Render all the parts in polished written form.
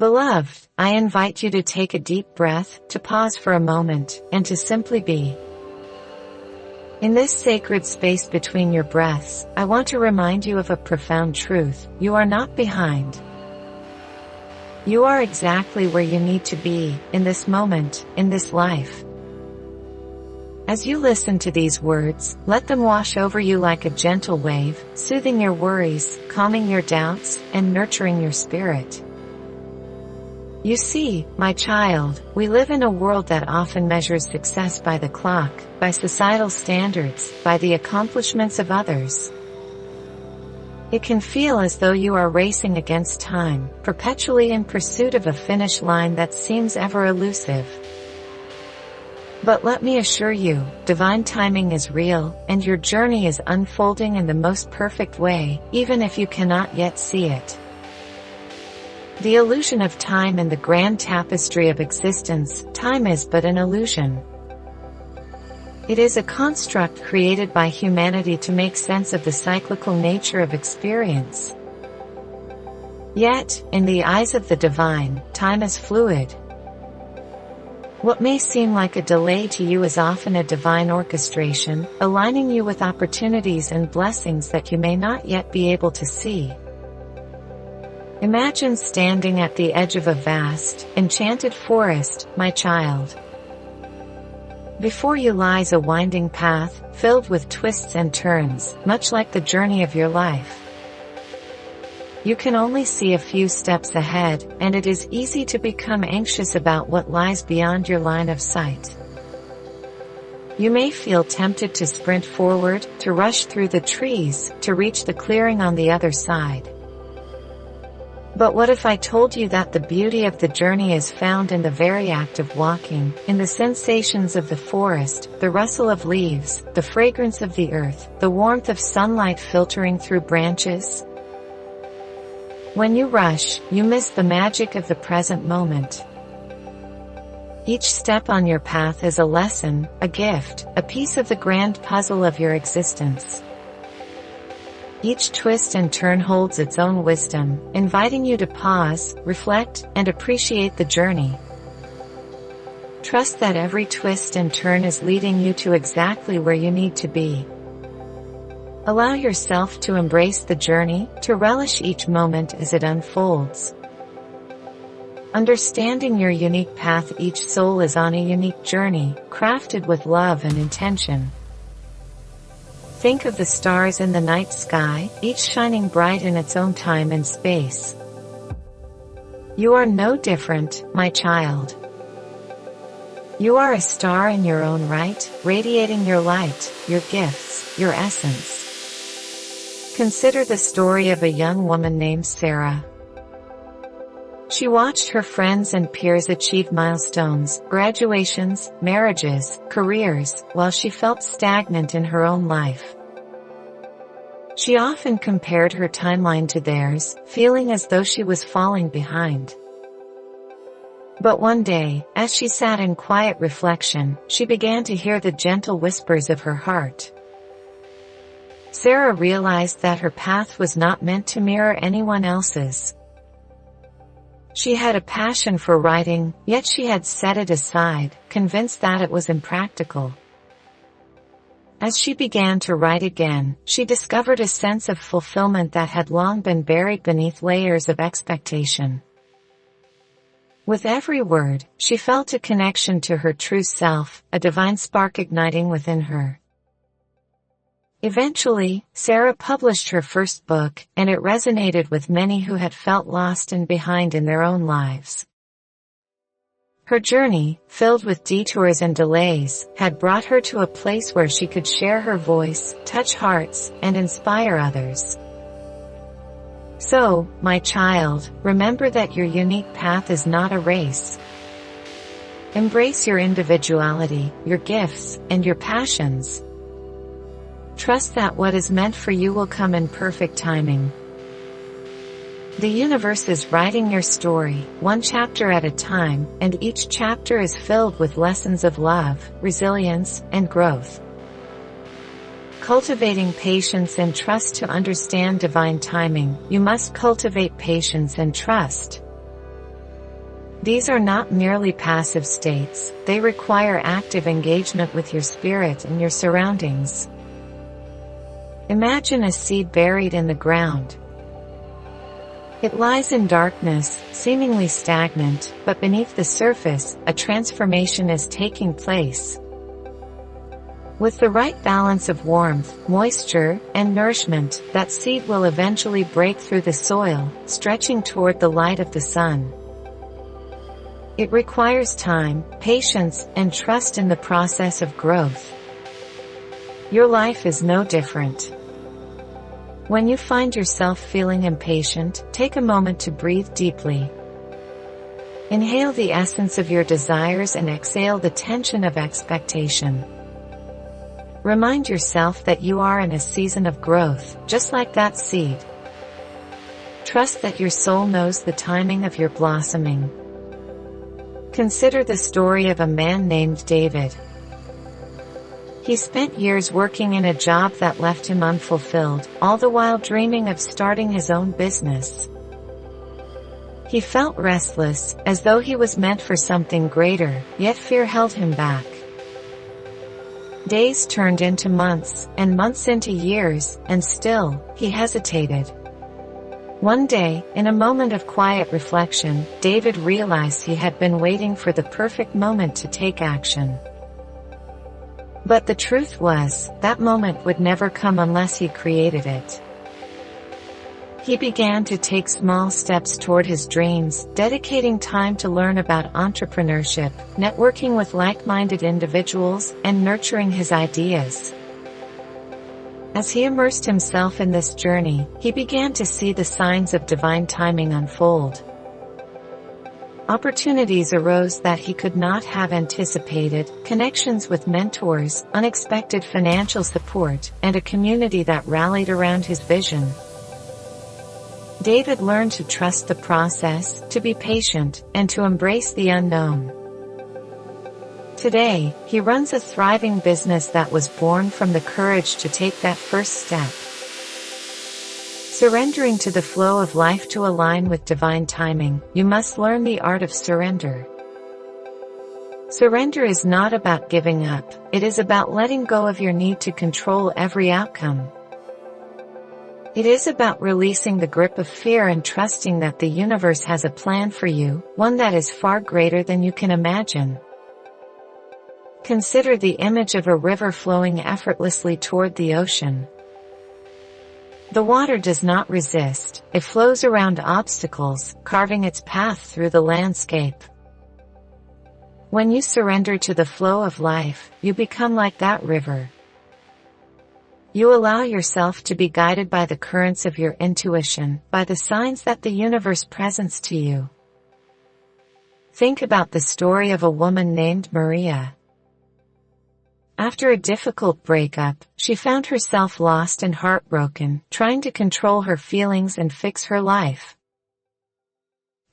Beloved, I invite you to take a deep breath, to pause for a moment, and to simply be. In this sacred space between your breaths, I want to remind you of a profound truth: you are not behind. You are exactly where you need to be, in this moment, in this life. As you listen to these words, let them wash over you like a gentle wave, soothing your worries, calming your doubts, and nurturing your spirit. You see, my child, we live in a world that often measures success by the clock, by societal standards, by the accomplishments of others. It can feel as though you are racing against time, perpetually in pursuit of a finish line that seems ever elusive. But let me assure you, divine timing is real, and your journey is unfolding in the most perfect way, even if you cannot yet see it. The illusion of time in the grand tapestry of existence, time is but an illusion. It is a construct created by humanity to make sense of the cyclical nature of experience. Yet, in the eyes of the divine, time is fluid. What may seem like a delay to you is often a divine orchestration, aligning you with opportunities and blessings that you may not yet be able to see. Imagine standing at the edge of a vast, enchanted forest, my child. Before you lies a winding path, filled with twists and turns, much like the journey of your life. You can only see a few steps ahead, and it is easy to become anxious about what lies beyond your line of sight. You may feel tempted to sprint forward, to rush through the trees, to reach the clearing on the other side. But what if I told you that the beauty of the journey is found in the very act of walking, in the sensations of the forest, the rustle of leaves, the fragrance of the earth, the warmth of sunlight filtering through branches? When you rush, you miss the magic of the present moment. Each step on your path is a lesson, a gift, a piece of the grand puzzle of your existence. Each twist and turn holds its own wisdom, inviting you to pause, reflect, and appreciate the journey. Trust that every twist and turn is leading you to exactly where you need to be. Allow yourself to embrace the journey, to relish each moment as it unfolds. Understanding your unique path, each soul is on a unique journey, crafted with love and intention. Think of the stars in the night sky, each shining bright in its own time and space. You are no different, my child. You are a star in your own right, radiating your light, your gifts, your essence. Consider the story of a young woman named Sarah. She watched her friends and peers achieve milestones, graduations, marriages, careers, while she felt stagnant in her own life. She often compared her timeline to theirs, feeling as though she was falling behind. But one day, as she sat in quiet reflection, she began to hear the gentle whispers of her heart. Sarah realized that her path was not meant to mirror anyone else's. She had a passion for writing, yet she had set it aside, convinced that it was impractical. As she began to write again, she discovered a sense of fulfillment that had long been buried beneath layers of expectation. With every word, she felt a connection to her true self, a divine spark igniting within her. Eventually, Sarah published her first book, and it resonated with many who had felt lost and behind in their own lives. Her journey, filled with detours and delays, had brought her to a place where she could share her voice, touch hearts, and inspire others. So, my child, remember that your unique path is not a race. Embrace your individuality, your gifts, and your passions. Trust that what is meant for you will come in perfect timing. The universe is writing your story, one chapter at a time, and each chapter is filled with lessons of love, resilience, and growth. Cultivating patience and trust. To understand divine timing, you must cultivate patience and trust. These are not merely passive states, they require active engagement with your spirit and your surroundings. Imagine a seed buried in the ground. It lies in darkness, seemingly stagnant, but beneath the surface, a transformation is taking place. With the right balance of warmth, moisture, and nourishment, that seed will eventually break through the soil, stretching toward the light of the sun. It requires time, patience, and trust in the process of growth. Your life is no different. When you find yourself feeling impatient, take a moment to breathe deeply. Inhale the essence of your desires and exhale the tension of expectation. Remind yourself that you are in a season of growth, just like that seed. Trust that your soul knows the timing of your blossoming. Consider the story of a man named David. He spent years working in a job that left him unfulfilled, all the while dreaming of starting his own business. He felt restless, as though he was meant for something greater, yet fear held him back. Days turned into months, and months into years, and still, he hesitated. One day, in a moment of quiet reflection, David realized he had been waiting for the perfect moment to take action. But the truth was, that moment would never come unless he created it. He began to take small steps toward his dreams, dedicating time to learn about entrepreneurship, networking with like-minded individuals, and nurturing his ideas. As he immersed himself in this journey, he began to see the signs of divine timing unfold. Opportunities arose that he could not have anticipated, connections with mentors, unexpected financial support, and a community that rallied around his vision. David learned to trust the process, to be patient, and to embrace the unknown. Today, he runs a thriving business that was born from the courage to take that first step. Surrendering to the flow of life to align with divine timing, you must learn the art of surrender. Surrender is not about giving up, it is about letting go of your need to control every outcome. It is about releasing the grip of fear and trusting that the universe has a plan for you, one that is far greater than you can imagine. Consider the image of a river flowing effortlessly toward the ocean. The water does not resist, it flows around obstacles, carving its path through the landscape. When you surrender to the flow of life, you become like that river. You allow yourself to be guided by the currents of your intuition, by the signs that the universe presents to you. Think about the story of a woman named Maria. After a difficult breakup, she found herself lost and heartbroken, trying to control her feelings and fix her life.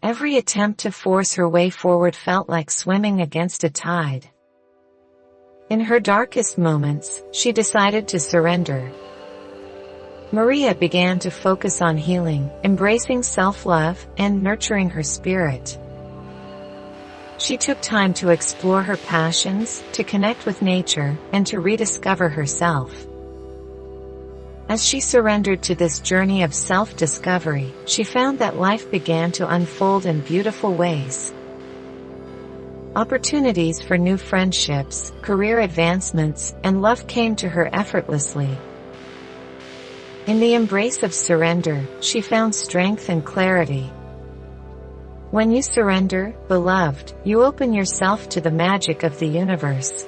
Every attempt to force her way forward felt like swimming against a tide. In her darkest moments, she decided to surrender. Maria began to focus on healing, embracing self-love, and nurturing her spirit. She took time to explore her passions, to connect with nature, and to rediscover herself. As she surrendered to this journey of self-discovery, she found that life began to unfold in beautiful ways. Opportunities for new friendships, career advancements, and love came to her effortlessly. In the embrace of surrender, she found strength and clarity. When you surrender, beloved, you open yourself to the magic of the universe.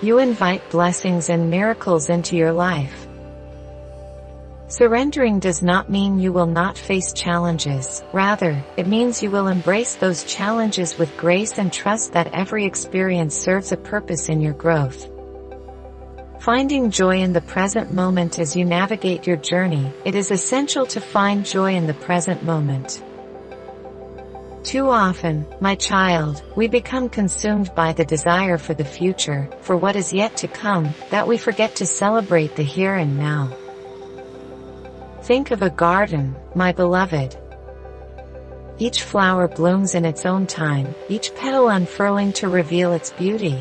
You invite blessings and miracles into your life. Surrendering does not mean you will not face challenges, rather, it means you will embrace those challenges with grace and trust that every experience serves a purpose in your growth. Finding joy in the present moment as you navigate your journey, it is essential to find joy in the present moment. Too often, my child, we become consumed by the desire for the future, for what is yet to come, that we forget to celebrate the here and now. Think of a garden, my beloved. Each flower blooms in its own time, each petal unfurling to reveal its beauty.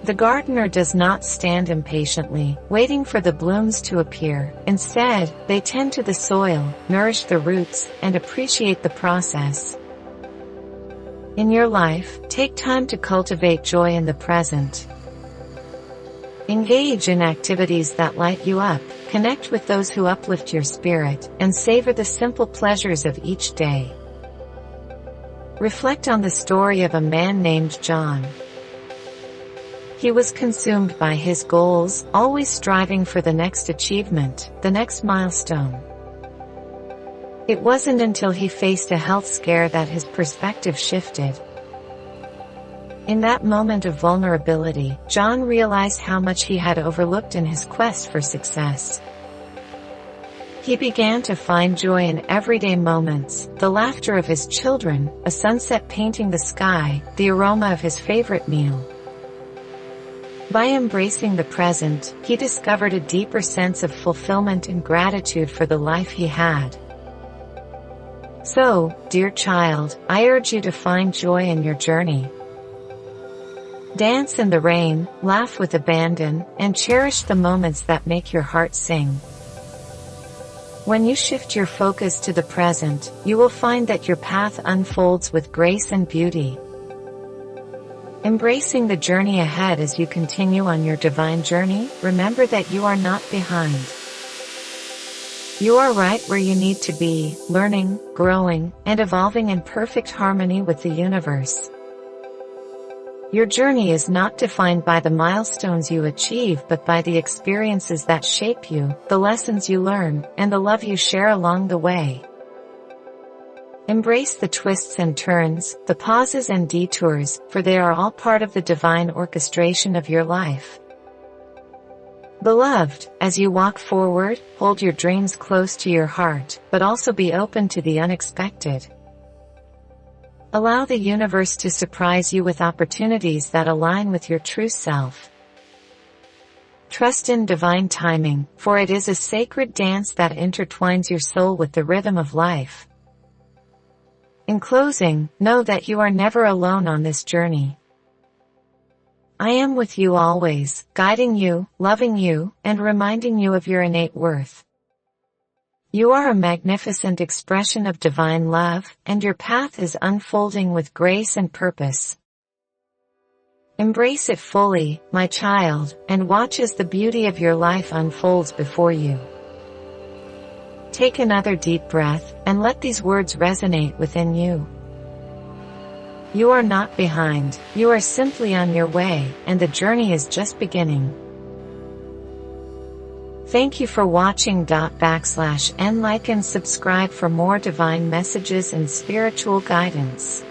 The gardener does not stand impatiently, waiting for the blooms to appear. Instead, they tend to the soil, nourish the roots, and appreciate the process. In your life, take time to cultivate joy in the present. Engage in activities that light you up, connect with those who uplift your spirit, and savor the simple pleasures of each day. Reflect on the story of a man named John. He was consumed by his goals, always striving for the next achievement, the next milestone. It wasn't until he faced a health scare that his perspective shifted. In that moment of vulnerability, John realized how much he had overlooked in his quest for success. He began to find joy in everyday moments, the laughter of his children, a sunset painting the sky, the aroma of his favorite meal. By embracing the present, he discovered a deeper sense of fulfillment and gratitude for the life he had. So, dear child, I urge you to find joy in your journey. Dance in the rain, laugh with abandon, and cherish the moments that make your heart sing. When you shift your focus to the present, you will find that your path unfolds with grace and beauty. Embracing the journey ahead as you continue on your divine journey, remember that you are not behind. You are right where you need to be, learning, growing, and evolving in perfect harmony with the universe. Your journey is not defined by the milestones you achieve but by the experiences that shape you, the lessons you learn, and the love you share along the way. Embrace the twists and turns, the pauses and detours, for they are all part of the divine orchestration of your life. Beloved, as you walk forward, hold your dreams close to your heart, but also be open to the unexpected. Allow the universe to surprise you with opportunities that align with your true self. Trust in divine timing, for it is a sacred dance that intertwines your soul with the rhythm of life. In closing, know that you are never alone on this journey. I am with you always, guiding you, loving you, and reminding you of your innate worth. You are a magnificent expression of divine love, and your path is unfolding with grace and purpose. Embrace it fully, my child, and watch as the beauty of your life unfolds before you. Take another deep breath, and let these words resonate within you. You are not behind, you are simply on your way, and the journey is just beginning. Thank you for watching. /N like and subscribe for more divine messages and spiritual guidance.